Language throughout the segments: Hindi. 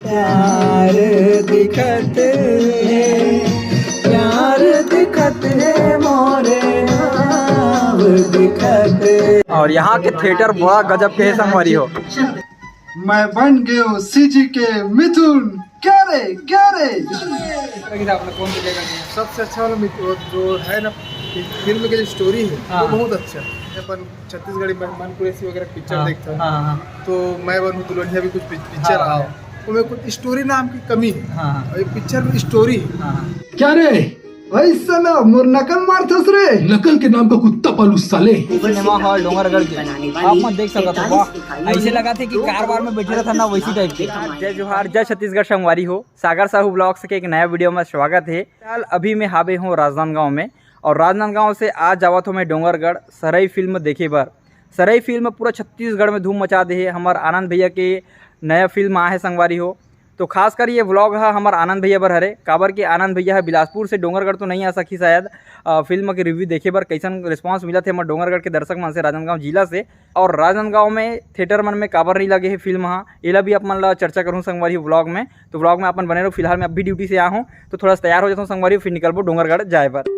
प्यार दिखत है, प्यार दिखत है, मोरे नाव दिखत है। और यहाँ के थिएटर बड़ा गजब के है संगवारी हो। मैं बन गयो सीजी के मिथुन, क्या रे क्या रे। कौन सबसे अच्छा वाला जो है ना फिल्म की जो स्टोरी है वो बहुत अच्छा है। अपन छत्तीसगढ़ी मनपुरेसी वगैरह पिक्चर देखते हैं तो मैं बनूं दुल्हनिया भी कुछ पिक्चर आओ उसमें कुछ स्टोरी नाम की कमी है और ये पिक्चर में स्टोरी है। क्या रे भाई साला मोर नकल मारथस रे। नकल के नाम का कुत्ता पालू साले। सिनेमा हॉल डोंगरगढ़ के आप मत देख सकते हो। वाह, ऐसे लगा थे कि कारवार में बैठे रहता ना वैसी टाइप के। जय जोहार, जय छत्तीसगढ़ संगवारी हो। सागर साहू ब्लॉग्स के एक नया वीडियो में स्वागत है। फिलहाल अभी मैं हावे हूँ राजनांदगांव में और राजनांदगांव से आज जावत हूँ मैं डोंगरगढ़ सरई फिल्म देखे बार। सरई फिल्म पूरा छत्तीसगढ़ में धूम मचा दे है। हमारे आनंद भैया के नया फिल्म आ है संगवारी हो, तो खासकर ये व्लॉग है हमारे आनंद भैया बर हरे। काबर के आनंद भैया है बिलासपुर से डोंगरगढ़ तो नहीं आ सकी शायद फिल्म के रिव्यू देखे बर कैसन रिस्पांस मिला थे हमारे डोंगरगढ़ के दर्शक मन से राजनांदगांव जिला से। और राजनांदगांव में थिएटर मन में काबर नहीं लगे है फिल्म हाँ एला भी अपन ला चर्चा करूँ संगवारी व्लॉग में। तो व्लॉग में अपन बने रहो। फिलहाल मैं अभी ड्यूटी से आया हूँ तो थोड़ा तैयार हो जाता हूँ संगवारी, फिर निकलबो डोंगरगढ़ जाए पर।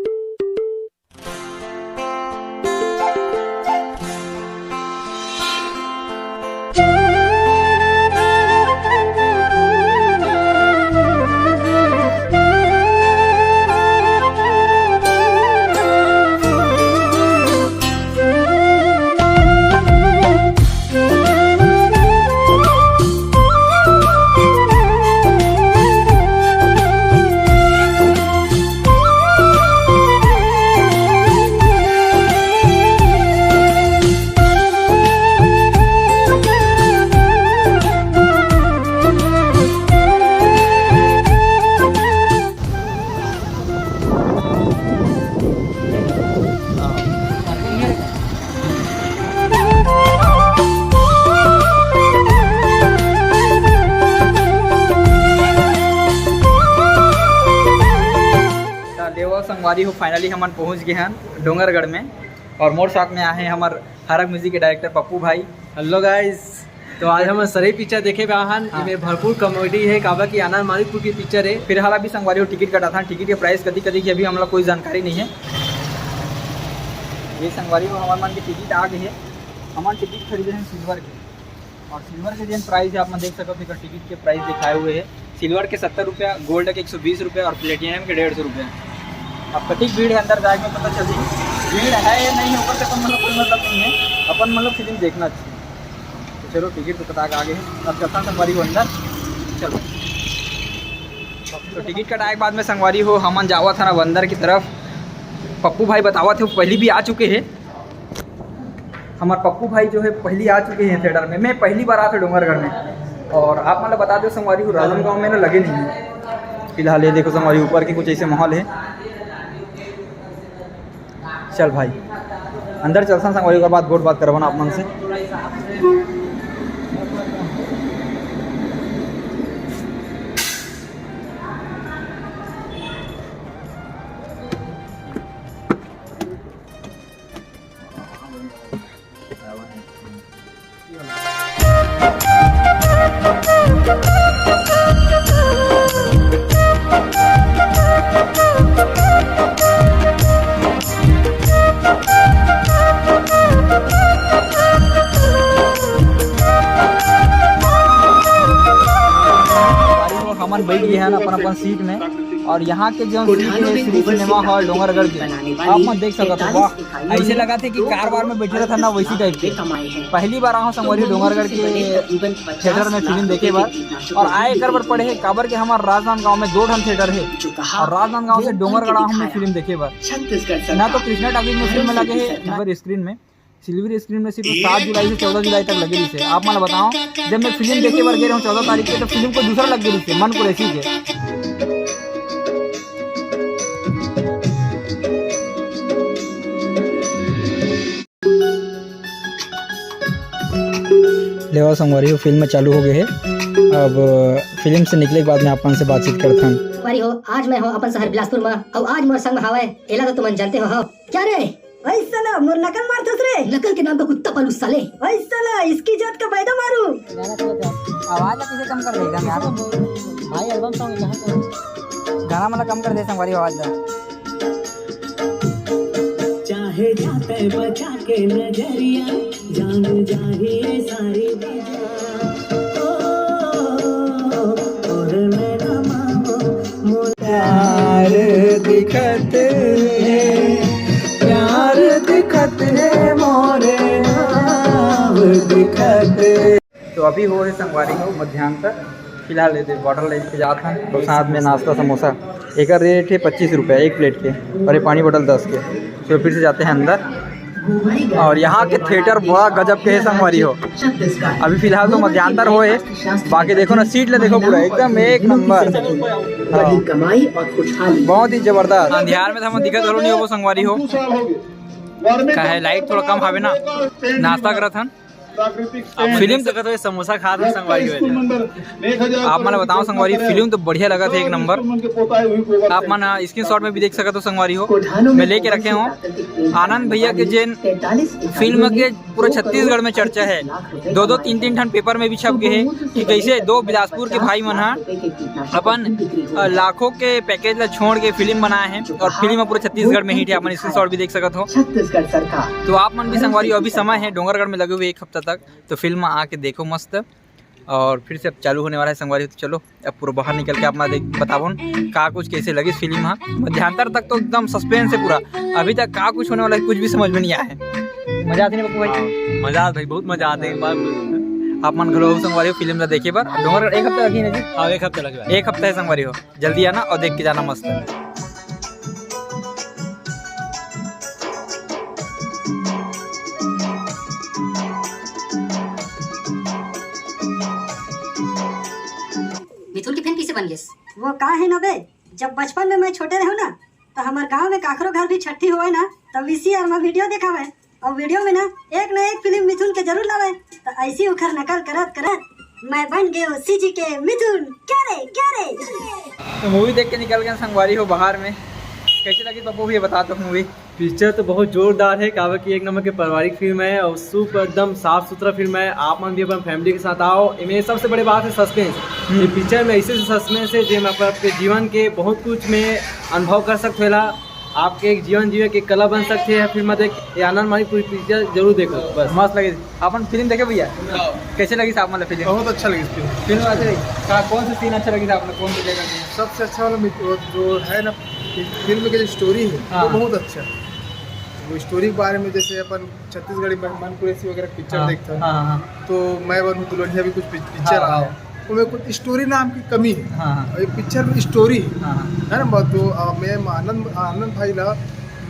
संगवारी हो फाइनली हम पहुंच गए हैं डोंगरगढ़ में और मोर साथ में आए हैं हमारे हरक म्यूजिक के डायरेक्टर पप्पू भाई। हेलो गाइस, तो आज हम सरई पिक्चर देखे बाहन इसमें भरपूर कॉमेडी है। काबा की आनंद मालिकपुर की पिक्चर है। फिलहाल अभी संगवारी हो टिकट कटा था, टिकट के प्राइस कदी कदी की अभी हम लोग कोई जानकारी नहीं है। ये संगवारी हो हमारे मन के टिकट आ गए है। हमारे टिकट खरीदे हैं सिल्वर के और सिल्वर के जो प्राइस है आप देख सकते हो। टिकट के प्राइस दिखाए हुए है सिल्वर के 70 रुपया, गोल्ड के 120 रुपये और प्लेटिनम के 150 रुपये। अब कटिक भीड़ है अंदर जाएंगे पता चल भीड़ है या नहीं ऊपर से अपन मतलब कोई मतलब नहीं है। अपन मतलब फिल्म देखना चाहिए। तो चलो टिकट तो पता के आगे है। अब चलता संगवारी हो अंदर चलो। तो टिकट कटाए के बाद में संगवारी हो हमन जावा था ना अंदर की तरफ। पप्पू भाई बतावा थे पहली भी आ चुके हैं। हमारे पप्पू भाई जो है पहली आ चुके हैं थिएटर में। मैं पहली बार आया था डोंगरगढ़ में और आप मतलब बता दो संगवारी हो राजनांदगांव में ना लगे नहीं है। फिलहाल ये देखो संगवारी ऊपर के कुछ ऐसे माहौल है। चल भाई अंदर चलता संगवारी के बाद गोट बात करवाना आप मन से। हमन बैठ गए हैं अपन अपन सीट में और यहाँ के जो सीट है श्री सिनेमा हॉल डोंगरगढ़ के आप मत देख सकते हो। वाह, ऐसे लगा थे कि कारवार में बैठे रहता ना वैसी टाइप के। पहली बार आऊँ संगवारी डोंगरगढ़ के थिएटर में फिल्म देखे बार और आए कर बार पढ़े काबर के हमारे राजनांदगांव में 2 ठन थिएटर है और राजनांदगांव से डोंगरगढ़ हम फिल्म देखे बार। ना तो कृष्णा टॉकीज में फिल्म लगे है सिल्वर स्क्रीन में। सिल्वर स्क्रीन में सिर्फ 7 जुलाई से 14 जुलाई तक लगे रही है। आप मैं बताओ जब मैं फिल्म देखे बार गए 14 तारीख के तो फिल्म को दूसरा लग गई थी मनपुरेसी के। लेवा संगवारी हो फिल्म चालू हो गए है। अब फिल्म से निकले के बाद में अपन से बातचीत करता हूँ। आज मैं हूँ अपन शहर बिलासपुर में और आज मोर संग में हवे एला तो तुमन जानते हो क्या रे भाई साला मोर नकल मारत रे, नकल के नाम पे कुत्ता पालू साले। भाई साला इसकी जात का पैदा मारू। आवाज कैसे कम कर देगा यार भाई, एल्बम सॉन्ग गाना मतलब कम कर दे संगवारी आवाज ला। चाहे जाते बचा के नजरिया, जान जाहिए सारी प्यार दिखत है मोरे नाम दिखत। तो अभी हो रहे संगवारी हो मध्यांतर, फिलहाल लेते बॉटल लेके जाते हैं तो साथ में नाश्ता समोसा। एक रेट है 25 रुपये एक प्लेट के, और ये पानी बोतल 10 के। तो फिर से जाते हैं अंदर। और यहाँ के थिएटर बड़ा गजब के है संगवारी हो। अभी फिलहाल तो मध्यांतर हो है, बाकी देखो ना सीट ले देखो पूरा एकदम एक नंबर, कमाई और खुशहाली बहुत ही जबरदस्त। अंधियार में तो हम दिक्कत जरूर नहीं हो संगवारी हो, का है लाइट थोड़ा कम हावे ना। नाश्ता करत हन, फिल्म देखत हो, समोसा खात हन संगवारी हो। आप मन बताओ संगवारी, फिल्म तो बढ़िया लगा था एक नंबर। आप मन स्क्रीनशॉट में भी देख सकते हो संगवारी हो, मैं लेके रखे हूँ। आनंद भैया के जेन फिल्म के पूरा छत्तीसगढ़ में चर्चा है, 2-2 3-3 ठन पेपर में भी छप गए है कि कैसे दो बिलासपुर के भाई मन अपन लाखों के पैकेज ला छोड़ के फिल्म बनाए हैं, और फिल्म पूरा छत्तीसगढ़ में हिट है। अपन स्क्रीनशॉट भी देख सकते हो। छत्तीसगढ़ सरकार तो आप मन भी संगवारी, अभी समय है डोंगरगढ़ में लगे हुए 1 हफ्ता तक, तो फिल्म आके देखो मस्त। और फिर से अब चालू होने वाला है संगवारी, तो चलो अब पूरा बाहर निकल के आप बताओ का कुछ कैसे लगी फिल्म। हाँ मध्यांतर तक तो एकदम सस्पेंस है पूरा, अभी तक का कुछ होने वाला है कुछ भी समझ में नहीं आया है। मजा आती नहीं पप्पू भाई? मजा आता भाई, बहुत मजा आते हैं। आप मन घलो संगवारी हो फिल्म देखिए बार। डोंगरगढ़ 1 हफ्ता लगी ना जी? हाँ 1 हफ्ता लगे, 1 हफ्ता है संगवारी हो। जल्दी आना और देख के जाना मस्त। मिथुन की फिल्म किसे बन गई? वो का है ना बे, जब बचपन में मैं छोटे रहूँ ना, तो हमारे गांव में काकरो घर भी छठी हुए ना, तब VCR में वीडियो दिखावे, और वीडियो में ना एक फिल्म मिथुन के जरूर लावे। तो ऐसी उखर नकल करत मैं बन गए CG के मिथुन। क्या रे तो मूवी देख के निकल गए संगवारी हो बाहर में। कैसी लगी पप्पू भी बता दो मूवी? पिक्चर तो बहुत जोरदार है, कावे की एक नंबर की पारिवारिक फिल्म है और सुपर एकदम साफ सुथरा फिल्म है। आप मन भी अपन फैमिली के साथ आओ। इनमें सबसे बड़ी बात है सस्पेंस। ये पिक्चर में ऐसे सस्पेंस है जो आप आपके जीवन के बहुत कुछ में अनुभव कर सकते हो। आपके एक जीवन जीवे की कला बन सकती है। फिल्म देख ये आनंद मानी पूरी पिक्चर जरूर देखो, बस मस्त लगी। अपन फिल्म देखे भैया? कैसे लगी साहब मतलब फिल्म? बहुत अच्छा लगी फिल्म अच्छी लगी। कौन सा सीन अच्छा लगी था आपने? कौन सा जगह? सबसे अच्छा वाला जो है ना फिल्म की जो स्टोरी है वो बहुत अच्छा है। वो स्टोरी के बारे में जैसे अपन छत्तीसगढ़ी मनकुरेसी वगैरह पिक्चर देखते हैं, तो मैं बनूं दुल्हनिया भी कुछ पिक्चर आया, उनमें कुछ स्टोरी नाम की कमी है। और ये पिक्चर में स्टोरी है ना। तो मैं आनंद भाई ला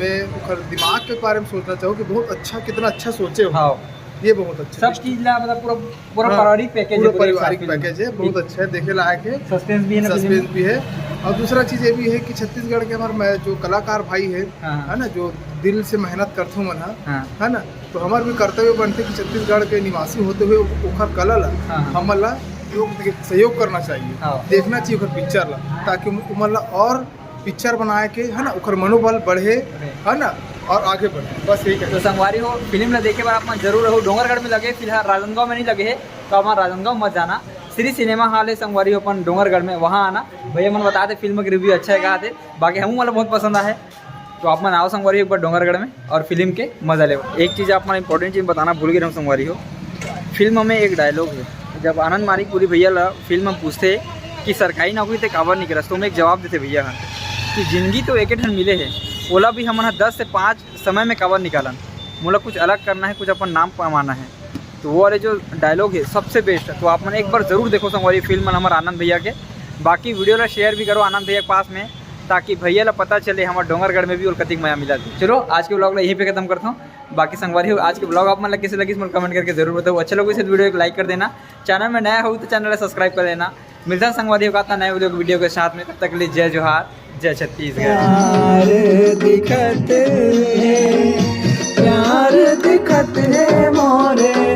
मैं दिमाग के बारे में सोचना चाहूँ कि बहुत अच्छा, कितना अच्छा सोचे हो। ये बहुत अच्छा सब चीज ला मतलब पूरा पारिवारिक पैकेज है, पारिवारिक पैकेज है, बहुत अच्छा है, देखे लायक है, सस्पेंस भी है ना, सस्पेंस भी है। और दूसरा चीज ये भी है कि छत्तीसगढ़ के हमारे जो कलाकार भाई है ना, जो दिल से मेहनत करते मन है ना, तो हमारे भी कर्तव्य बनते कि छत्तीसगढ़ के निवासी होते हुए ओखर कला ला हमन ला सहयोग करना चाहिए, देखना चाहिए ओखर पिक्चर ला, ताकि उमन ला और पिक्चर बनाए के है ना ओखर मनोबल बढ़े है ना, और आगे बढ़े। बस यही है। तो संगवारी हो फिल्म ला देखे बार आप जरूर रहो। डोंगरगढ़ में लगे, फिलहाल राजनांदगांव में नहीं लगे है, तो हमारा राजनांदगांव मत जाना। श्री सिनेमा हॉल है संगवारी हो अपन डोंगरगढ़ में, वहाँ आना। भैया मन बताते फिल्म के रिव्यू अच्छा है कहा थे, बाकी हम वाला बहुत पसंद आए। तो आप मन आओ संगवारी एक बार डोंगरगढ़ में और फिल्म के मजा ले। एक चीज़ आप मन इंपॉर्टेंट चीज़ बताना भूल गए हम संगवारी हो, फिल्म में एक डायलॉग है, जब आनंद मारी पूरी भैया ला फिल्म में पूछते कि सरकारी नौकरी ते काबर नहीं करस, तो मैं एक जवाब देते भैया कि जिंदगी तो एक ठन मिले है, ओला भी हम 10 से 5 समय में काबर निकालन, मोला कुछ अलग करना है, कुछ अपन नाम कमाना है। तो वो वाले जो डायलॉग है सबसे बेस्ट है। तो आप मैंने एक बार ज़रूर देखो संगवारी फिल्म हमारे आनंद भैया के। बाकी वीडियो ला शेयर भी करो आनंद भैया के पास में, ताकि भैया ला पता चले हमारे डोंगरगढ़ में भी और कतिक मजा मिला थी। चलो आज के ब्लॉग ला यहीं पे खत्म करता हूँ। बाकी संगवारी हो आज के ब्लॉग आप मतलब कैसे लगी इसमें कमेंट करके जरूर बताओ। अच्छा लगे इस वीडियो को लाइक कर देना, चैनल में नया हो तो चैनल सब्सक्राइब कर देना। मिलता है संगवारी हो का नए वीडियो के साथ में, तब तक के लिए जय जोहार, जय छत्तीसगढ़। प्यार दिखत है मोरे